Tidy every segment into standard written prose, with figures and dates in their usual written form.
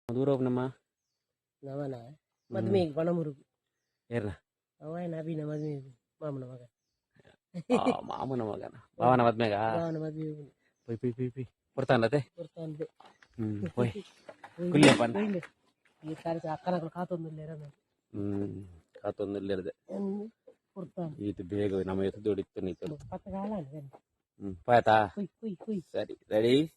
Maduro nama. Nama na. Madmig panamurug. Erna. Awai nabi na madmig. Mama na maga. Mamu nama kan. Bawa nama madmega. Bawa na madmig. Pi. Portan teh. Portan de. Woi. Kuliah pan. Ini kali seakan aku katon nilera na. Katon nilera de. Portan. Itu bego nama itu duduk tu nih tu. Patagalan kan. Pata. Kui. Ready?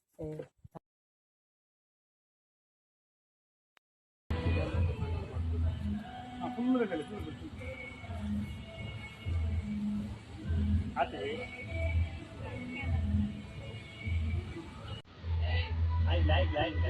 Like.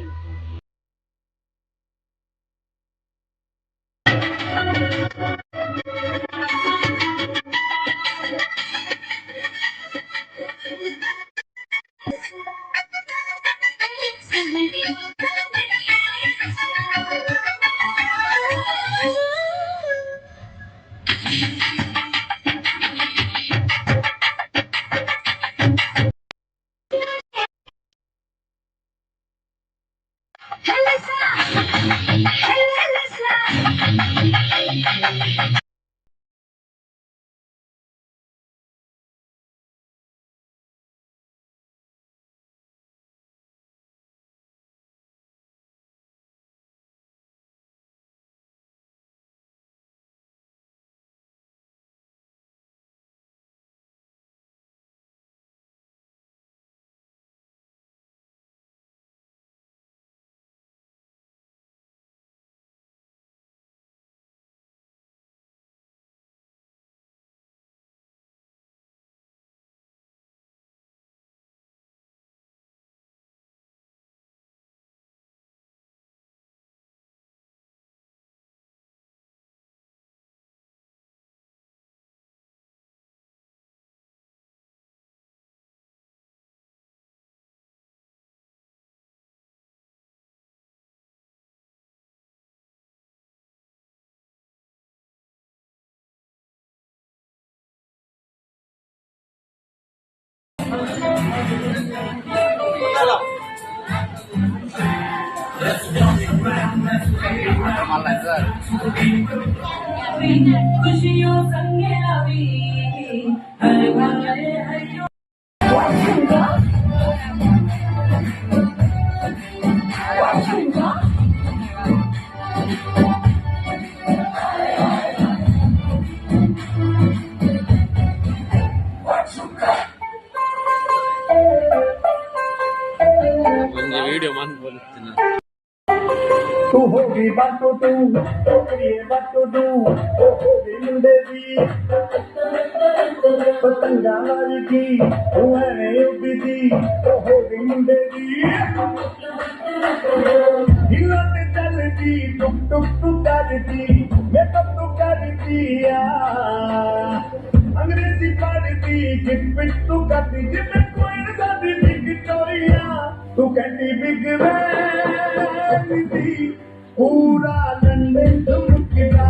Video man boleh. तू होगी बातों तू ये बातों तू होगी मुंडे दी पतंगा वाली की तू है उड़ी दी होगी मुंडे दी हिलते चलती टुक करती मेकअप तू करती अंग्रेजी पढ़ती जिप तू करती जिप कोई शादी विक्टोरिया तू कहती बिग वैन पूरा लंदन चमकदा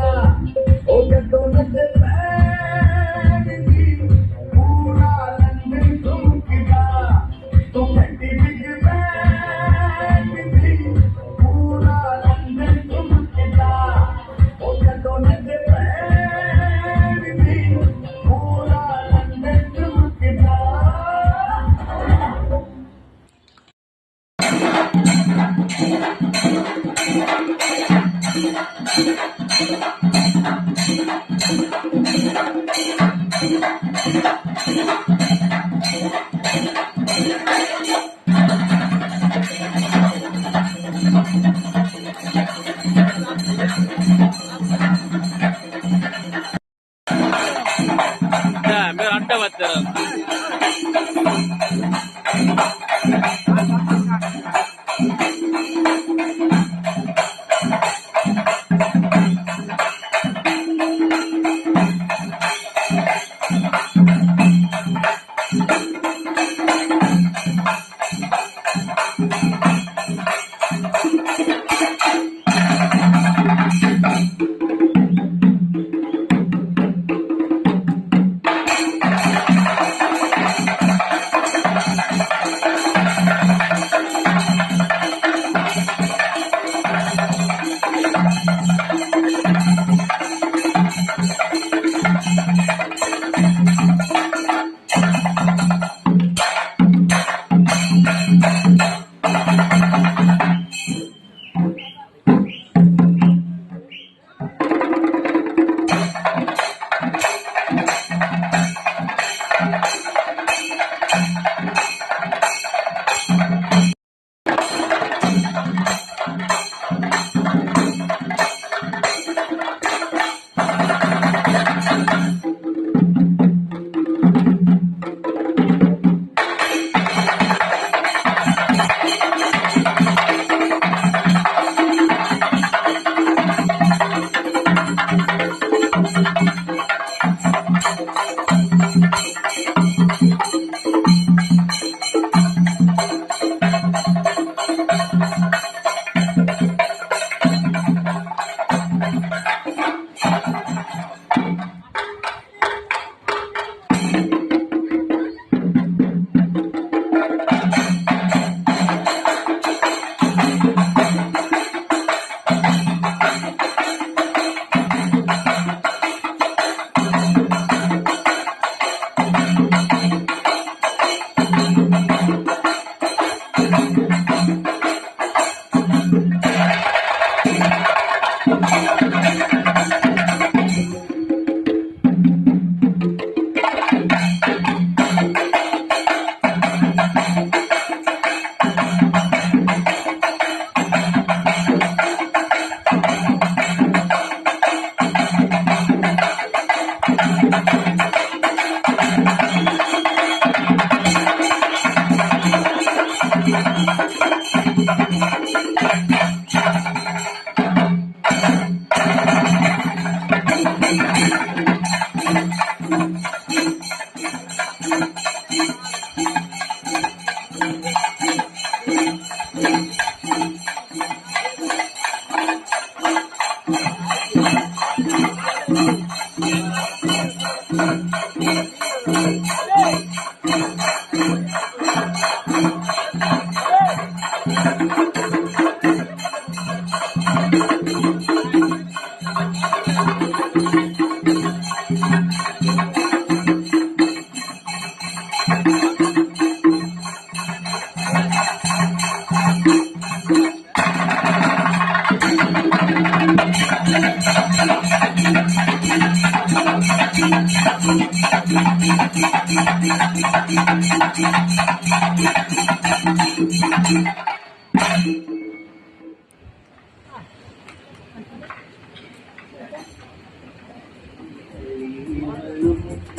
ओ जदों नचे पैंदी पूरा लंदन चमकदा तू कहती बिग बैन पूरा लंदन चमकदा ओ जदों नचे पैंदी पूरा लंदन चमकदा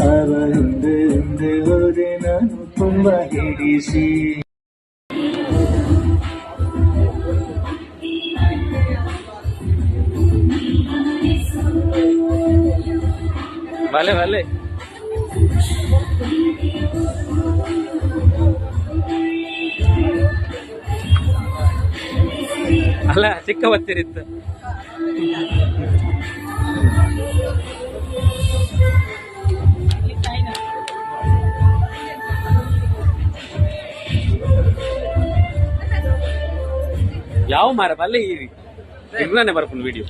ಅವ ಹಿಂದೆ ಹಿಂದೆ ಹೋದೆ ನಾನು ತುಂಬಾ ಹಿಡಿಸಿ. ಭಲೆ ಭಲೆ ಅಲ್ಲ ಚಿಕ್ಕ ಬತ್ತಿರಿತ್ತು. ಯಾವ ಮಾರ ಬಲ್ಲೆ ಈ ಇರ್ಲಾನೆ ಬರ್ಕೊಂಡು ವಿಡಿಯೋ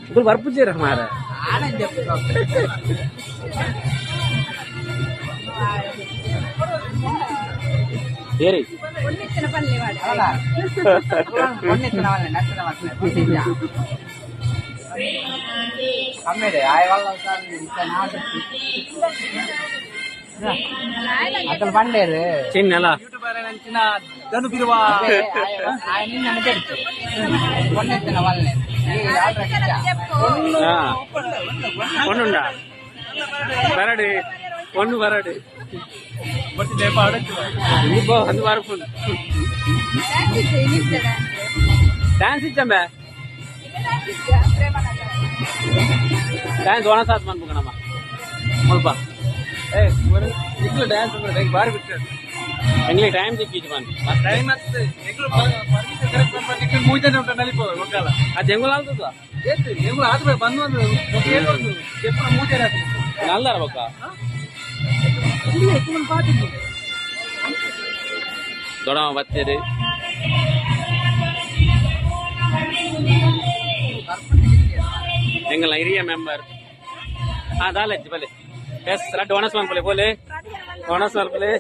ఇప్పుడు వర్పు చేయరు మార ఏరి అసలు పండేరు చిన్న ధను బిరువా ఆయన నన్ను పెడుతు పొన్నెత్తిన వాళ్ళని పొన్నుండా బరడు పొన్ను బరడు ఇంకో అందు వరకు డాన్స్ ఇచ్చాంబే డాన్స్ ఓనసాత్ మన్పుకనమ్మా ಮುಲ್ಪ ಏ ಇಗ್ಲು ಡ್ಯಾನ್ಸ್ ಅಂದ್ರೆ ಬಾರಿ ಬಿಡ್ತಾರೆ ಎಂಗ್ಲಿ ಟೈಮ್ ಸಿಕ್ಕಿತ್ತು ಬಂದು ಟೈಮ್ ಮತ್ತೆ ಎಗ್ಲು ಪರ್ಮಿಷನ್ ಕರೆಕ್ಟ್ ಬಂದು ಇಗ್ಲು ಮೂಜನೆ ಉಂಟು ನಲಿಪೋ ಒಕ್ಕಲ ಅದು ಎಂಗುಲ ಆಗ್ತದ ಏತು ಎಂಗುಲ ಆದ್ಮೇಲೆ ಬಂದು ಒಂದು ಏನು ಎప్పుడు ಮೂಜನೆ ಆಗ್ತದೆ ನಲ್ಲಾರ ಬೊಕ್ಕ ಇಲ್ಲ ಎಕ್ಕುಮನ್ ಪಾತಿತ್ತು ದೊಡವ ಬತ್ತೇರಿ ಎಂಗಲ ಹಿರಿಯ ಮೆಂಬರ್ ಹಾ ದಾಲೆಜ್ಜಿ ಬಲೆ ಎಸ್ ರಡ್ಡು ಒಣಸ್ ಮನ್ಪಲೆ ಬೋಲೆ ಒಣಸ್ ಮನ್ಪಲೆ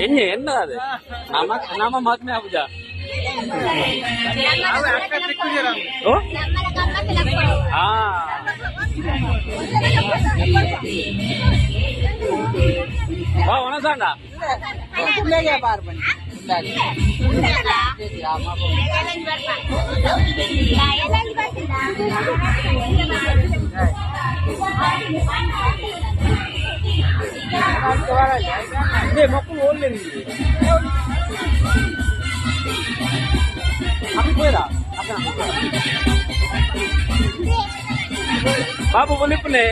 ಎಣ್ಣೆ ಎನ್ನ ಅದು ನಮ್ಮ ಮಗ್ನೆ ಆಗುಜ ಓ ಹಾ ಬಾ ಒಣಸಂಡ ಮಕ್ಕಳು ಓದ್ಲೇನು ಅಪ್ಪಿ పోయరా బాబు బొలిపునే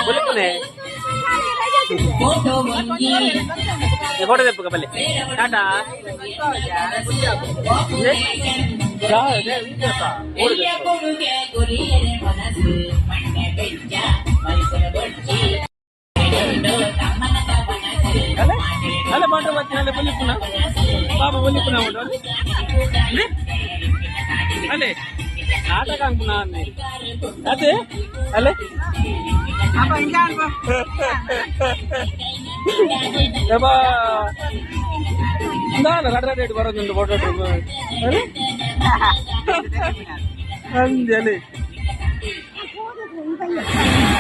బొలిపునే ఫోటో తెప్పుక బల్లి టాటా ಅಲ್ಲ ಬಾಟ ಬರ್ತೀನಿ ಬೊಲಿಪುನ ಬಾಬು ಬೊಲಿಪುನ ಅಲ್ಲೇ ನಾಟಕ ಅನ್ಪುನಾ ಅದೇ ಅಲ್ಲೇ ರಡ್ರೇಟ್ ಬರೋದುಂಟು ಫೋಟೋ ಅಂಜಲಿ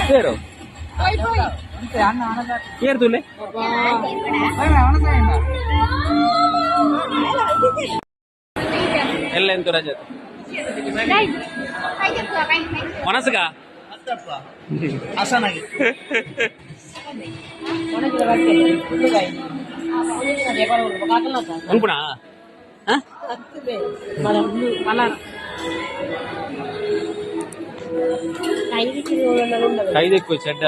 ಸೇರು ಏರ್ ತುಲೆ ಎಲ್ಲ ಎಂತು ರಜತ್ ಮನಸ್ಸುಗಾ ಅಸನಾಗಿ ಅನ್ಪುಣಾ ఐదెక్కువ చెడ్డ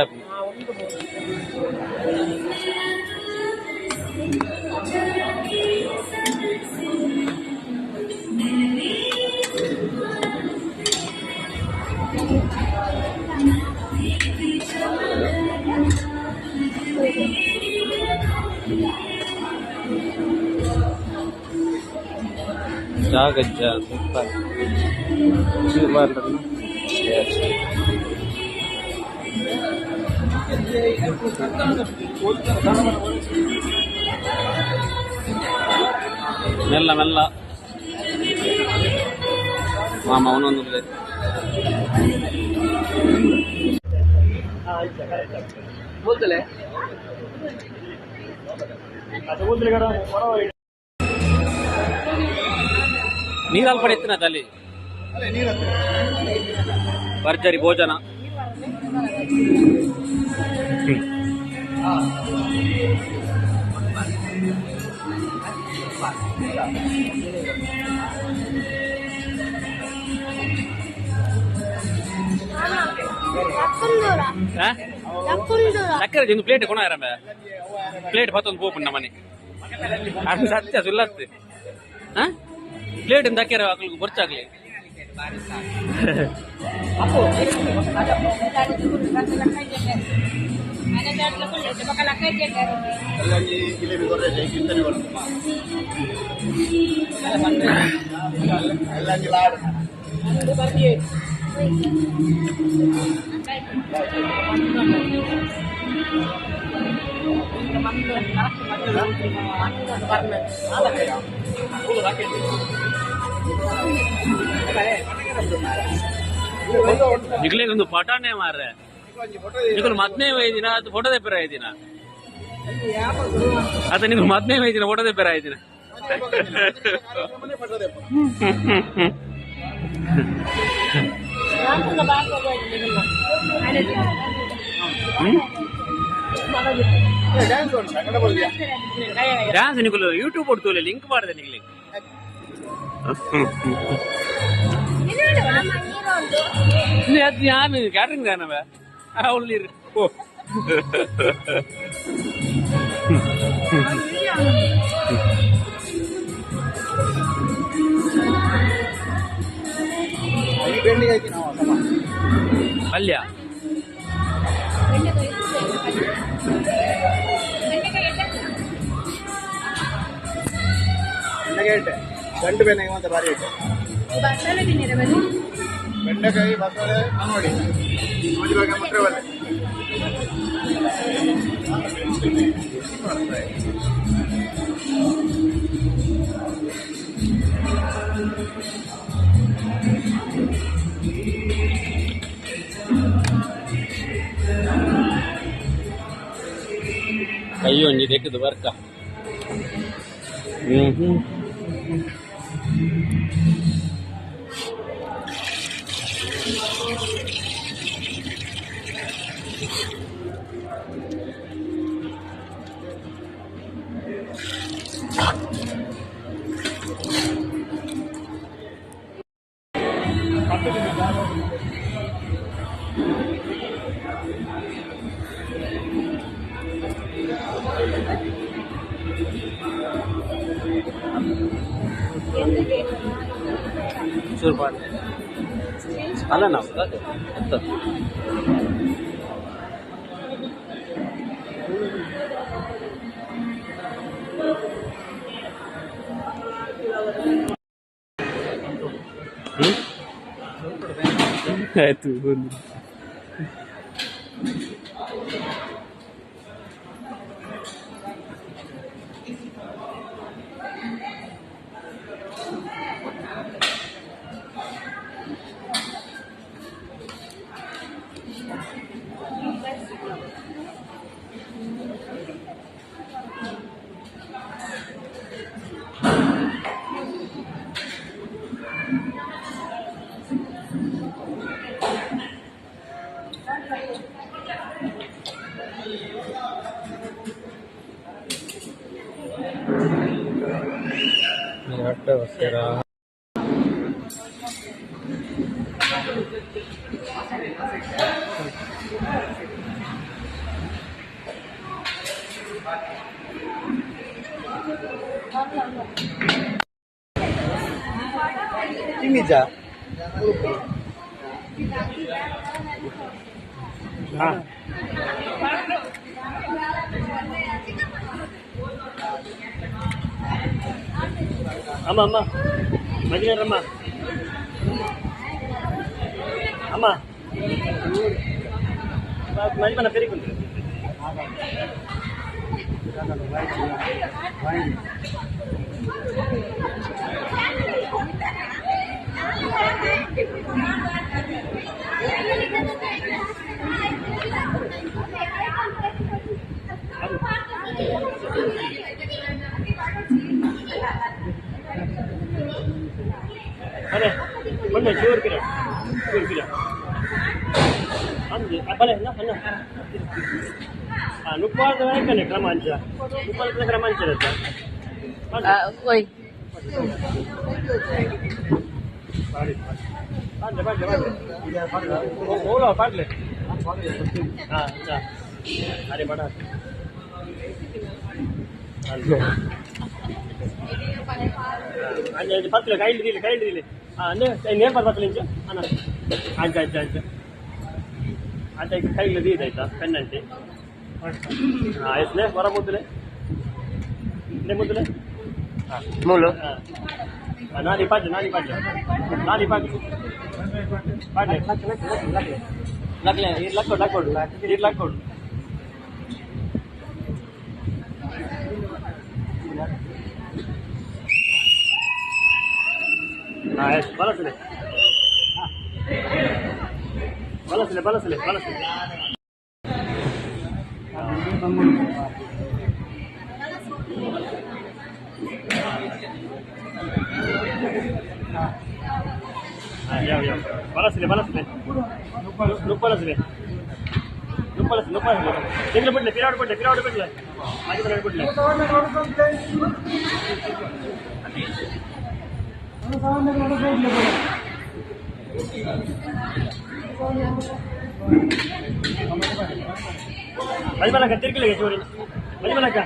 జాగజ్జ సూపర్ ಮೆಲ್ಲ ಮೆಲ್ಲ ಮಾಮ ಅವನೊಂದು ಪ್ಲೇಟ್. ನೀರಲ್ಲಿ ಪಡೆ ಎತ್ತಿನ ತಲೆ ಭರ್ಜರಿ ಭೋಜನ. ಸಕ್ಕರೆ ಒಂದು ಪ್ಲೇಟ್ ಕೊಣ ಯಾರ ಪ್ಲೇಟ್ ಮತ್ತೊಂದು ಪೋಪುಣ್ಣ ಮನೆ ಅದು ಸತ್ಯ ಸುಲ್ಲತ್ತೆ. ಪ್ಲೇಟ್ ದಕ್ಕೆರ ಹಾಕ್ಲಿಕ್ಕೆ ಬರ್ಚಾಗ್ಲಿ. ನಿಗ್ಲೇ ಒಂದು ಪಟಾಣೆ ಮಾರ್ರೆ ನಿಗಳು ಮೊದಲನೇ ಐದಿನ ಅದು ಫೋಟೋ ತೆಪ್ಪರ ಐದಿನ ಅದ ನಿಮ್ಗೆ ಮೊದಲನೇ ಐದಿನ ಫೋಟೋ ತೆಪ್ಪರ ಐದಿನ ಡ್ಯಾನ್ಸ್ ನಿಗಳು ಯೂಟ್ಯೂಬ್ ಕೊಡ್ತೋಲೆ ಲಿಂಕ್ ಮಾಡಿದೆ ನಿಗ್ಲಿ ഞാൻ കാറ്ററിംഗ് താനവ ഉള്ളി ഓ പല്യ ಗಂಟು ಬೆನ್ನ ಅಂತ ಬಾರಿ ಇಟ್ಟು ಬೆಂಡೆಕಾಯಿ ಬಸಳೆ ನೋಡಿ ಇವಾಗ ಮುಟ್ರೆ ಒಳ್ಳೆ ಕೈ ಒಂಜಿ ತೆಗೆದು ಬರ್ಕ ಚೂರು ಮಾಡಿ ಅಲ್ಲ ನಾವು ಆಯ್ತು ನಿಜ ಅಮ್ಮ ಅಮ್ಮ ಮಜಿನರಮ್ಮ ಅಮ್ಮ ಮಜಿ ಮನ ಪೆರಿಕೊಂಡು अरे बंद चोर किरा अंदे बले ना ना नुपार तो है कने क्रमांचा नुपार तो क्रमांचा रहता ओय बोलो पाट ले हाँ अच्छा अरे बड़ा अंदे पत्ले काइल दिले अंदे नेर पर पत्ले इंच अना अच्छा अच्छा अच्छा अच्छा काइल दी दाइता कन्नंटे हाँ इसने बड़ा मुद्दले ने मुद्दले हाँ ಮೂಲು नानी पाट लगले ये लक्कोड हाँ बलसले बलसले ತಿಂಗಳು ಬಿಡ್ಲೆ ಪಿರಾಡ್ ಬಿಡ್ಲೆ ಹಾಗೆ ಬಿಡ್ಲೆ ಮಜಮಲಕ ತಿರ್ಗಿಲಿಗೆ ಚೋರಿ ಮಜಮಲಕ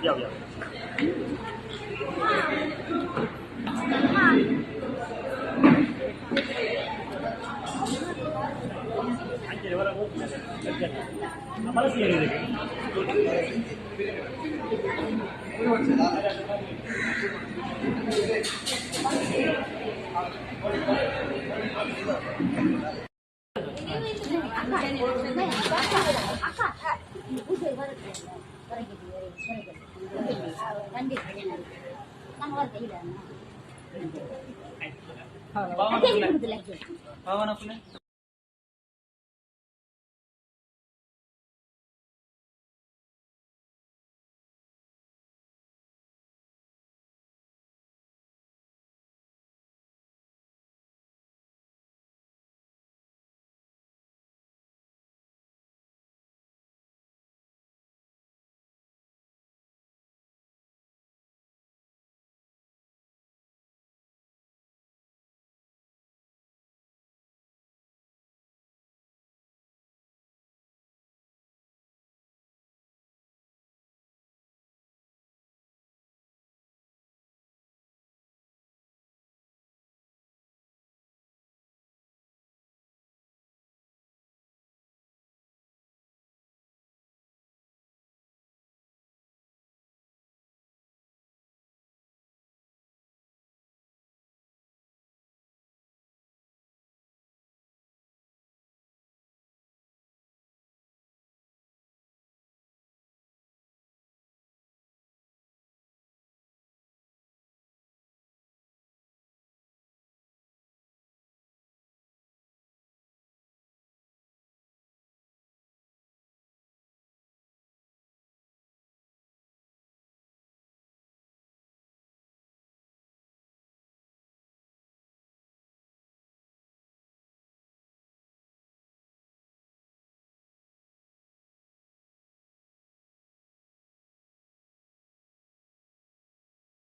ಯಾವ Bawa nak